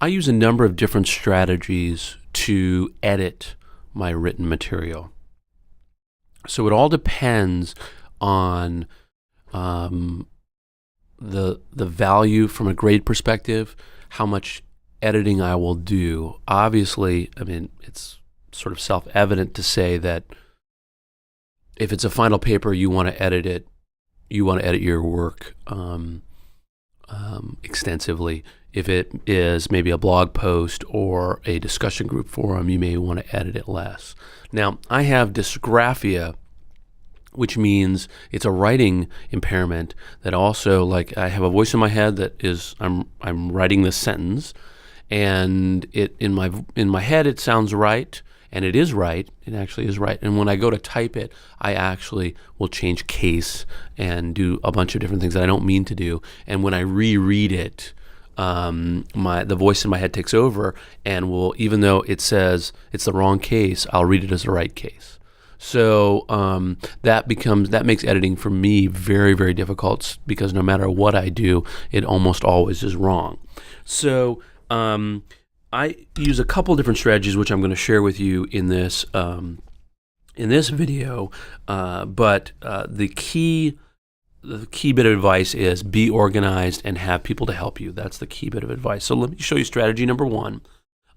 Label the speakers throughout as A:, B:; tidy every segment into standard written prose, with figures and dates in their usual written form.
A: I use a number of different strategies to edit my written material. So it all depends on the value from a grade perspective, how much editing I will do. Obviously, I mean, it's sort of self-evident to say that if it's a final paper, you want to edit it, you want to edit your work extensively. If it is maybe a blog post or a discussion group forum, you may want to edit it less. Now, I have dysgraphia, which means it's a writing impairment that also, like, I have a voice in my head that is I'm writing this sentence, and it in my head it sounds right, and it is right. It actually is right. And when I go to type it, I actually will change case and do a bunch of different things that I don't mean to do. And when I reread it, the voice in my head takes over and will, even though it says it's the wrong case, I'll read it as the right case. So that makes editing for me very, very difficult, because no matter what I do, it almost always is wrong. So I use a couple different strategies, which I'm going to share with you in this video. But the key bit of advice is be organized and have people to help you. That's the key bit of advice. So let me show you strategy number one.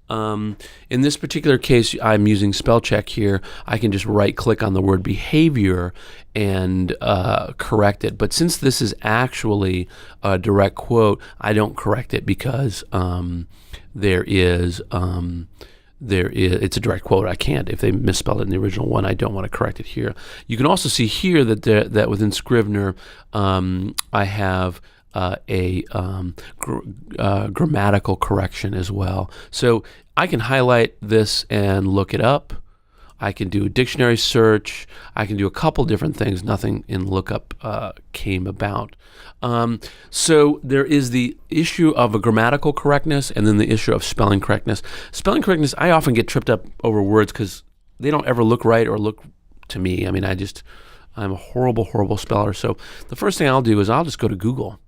A: In this particular case, I'm using spell check here. I can just right-click on the word behavior and correct it. But since this is actually a direct quote, I don't correct it because it's a direct quote. I can't. If they misspelled it in the original one, I don't want to correct it here. You can also see here that within Scrivener, I have a grammatical correction as well. So I can highlight this and look it up. I can do a dictionary search. I can do a couple different things. Nothing in lookup came about. So there is the issue of a grammatical correctness, and then the issue of spelling correctness. Spelling correctness, I often get tripped up over words because they don't ever look right or look to me. I mean, I'm a horrible, horrible speller. So the first thing I'll do is I'll just go to Google.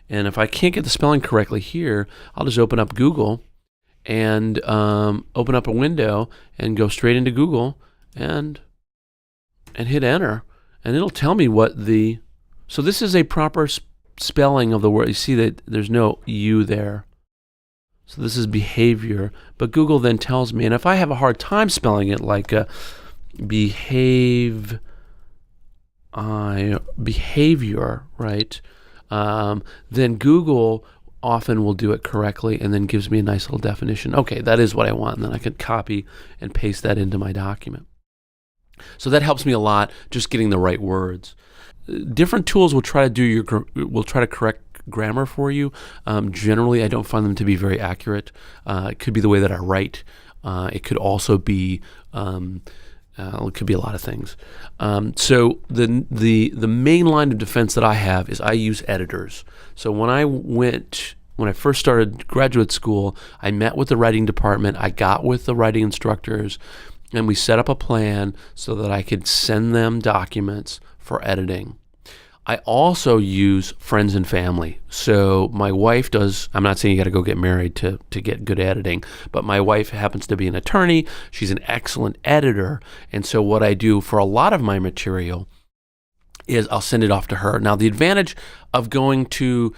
A: And if I can't get the spelling correctly here, I'll just open up Google and open up a window and go straight into Google and hit enter. And it'll tell me so this is a proper spelling of the word. You see that there's no U there. So this is behavior. But Google then tells me, and if I have a hard time spelling it, like behavior, right? Then Google often will do it correctly and then gives me a nice little definition. Okay, that is what I want, and then I can copy and paste that into my document. So that helps me a lot, just getting the right words. Different tools will try to correct grammar for you. Generally, I don't find them to be very accurate. It could be the way that I write. It could also be it could be a lot of things. So the main line of defense that I have is I use editors. So when I first started graduate school, I met with the writing department. I got with the writing instructors, and we set up a plan so that I could send them documents for editing. I also use friends and family. So my wife does, I'm not saying you got to go get married to get good editing, but my wife happens to be an attorney. She's an excellent editor. And so what I do for a lot of my material is I'll send it off to her. Now, the advantage of going to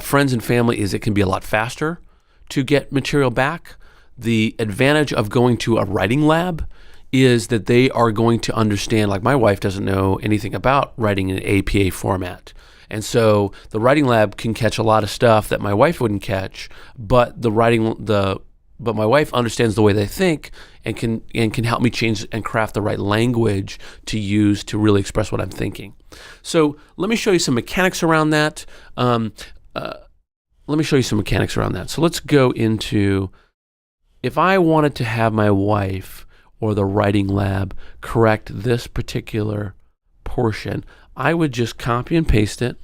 A: friends and family is it can be a lot faster to get material back. The advantage of going to a writing lab is that they are going to understand, like my wife doesn't know anything about writing in an APA format. And so the writing lab can catch a lot of stuff that my wife wouldn't catch, but but my wife understands the way they think and can help me change and craft the right language to use to really express what I'm thinking. So let me show you some mechanics around that. So let's go into, if I wanted to have my wife or the writing lab correct this particular portion, I would just copy and paste it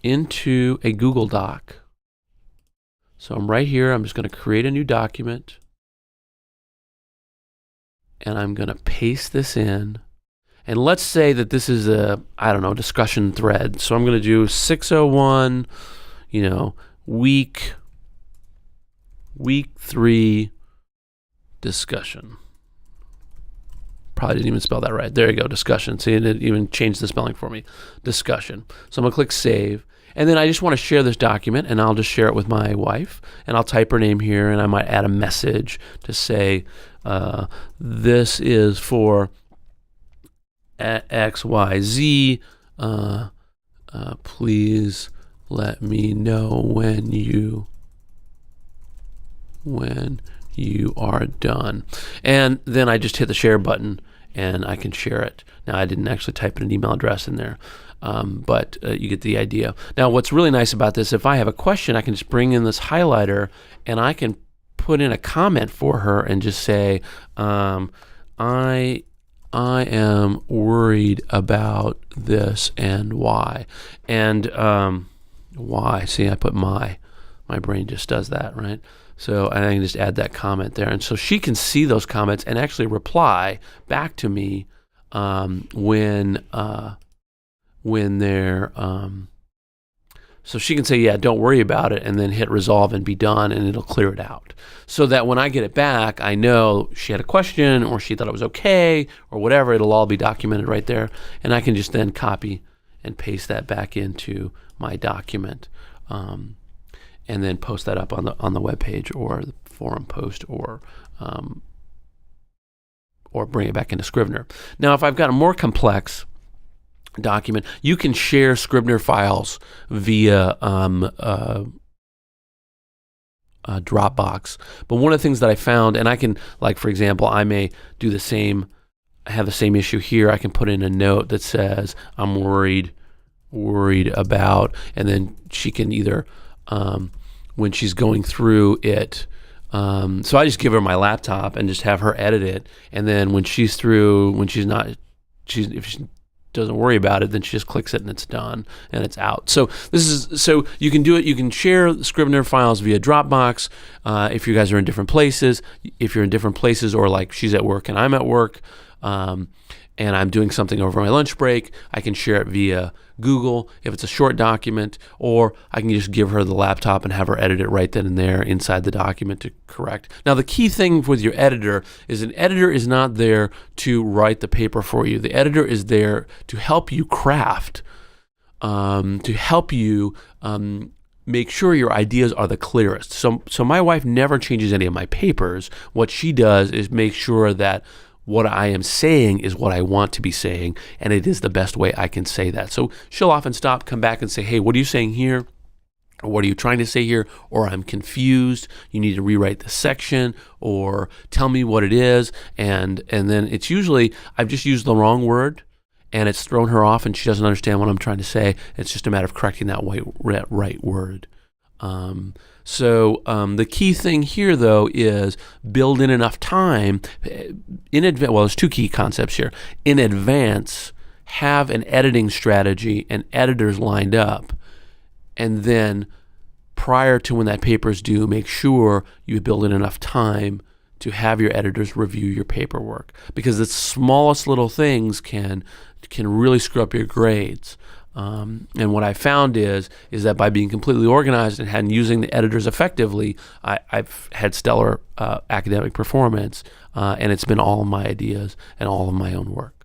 A: into a Google Doc. So I'm right here. I'm just going to create a new document, and I'm going to paste this in. And let's say that this is a, discussion thread. So I'm going to do 601, week Week 3 discussion. Probably didn't even spell that right. There you go, discussion. See, it even changed the spelling for me. Discussion. So I'm going to click save. And then I just want to share this document, and I'll just share it with my wife. And I'll type her name here, and I might add a message to say, this is for XYZ. Please let me know when you are done. And then I just hit the share button and I can share it. Now, I didn't actually type an email address in there, but you get the idea. Now, what's really nice about this, if I have a question, I can just bring in this highlighter and I can put in a comment for her and just say, I am worried about this and why. And why? See, I put my brain just does that, right? So I can just add that comment there. And so she can see those comments and actually reply back to me when they're, so she can say, yeah, don't worry about it, and then hit resolve and be done, and it'll clear it out. So that when I get it back, I know she had a question or she thought it was okay or whatever. It'll all be documented right there. And I can just then copy and paste that back into my document. And then post that up on the web page or the forum post or bring it back into Scrivener. Now, if I've got a more complex document, you can share Scrivener files via Dropbox. But one of the things that I found, and I can, like for example, I may do the same, have the same issue here. I can put in a note that says I'm worried about, and then she can either when she's going through it, so I just give her my laptop and just have her edit it, and then when she's through, if she doesn't worry about it, then she just clicks it and it's done and it's out. So so you can do it. You can share Scrivener files via Dropbox if you guys are in different places. If you're in different places, or like she's at work and I'm at work, and I'm doing something over my lunch break, I can share it via Google if it's a short document, or I can just give her the laptop and have her edit it right then and there inside the document to correct. Now, the key thing with your editor is an editor is not there to write the paper for you. The editor is there to help you craft, to help you make sure your ideas are the clearest. So my wife never changes any of my papers. What she does is make sure that what I am saying is what I want to be saying, and it is the best way I can say that. So she'll often stop, come back and say, hey, what are you saying here? Or what are you trying to say here? Or I'm confused. You need to rewrite this section, or tell me what it is. And then it's usually, I've just used the wrong word and it's thrown her off and she doesn't understand what I'm trying to say. It's just a matter of correcting that right word. So the key thing here, though, is build in enough time in advance. Well, there's two key concepts here. In advance, have an editing strategy and editors lined up, and then prior to when that paper is due, make sure you build in enough time to have your editors review your paperwork, because the smallest little things can really screw up your grades. And what I found is that by being completely organized and using the editors effectively, I've had stellar academic performance, and it's been all of my ideas and all of my own work.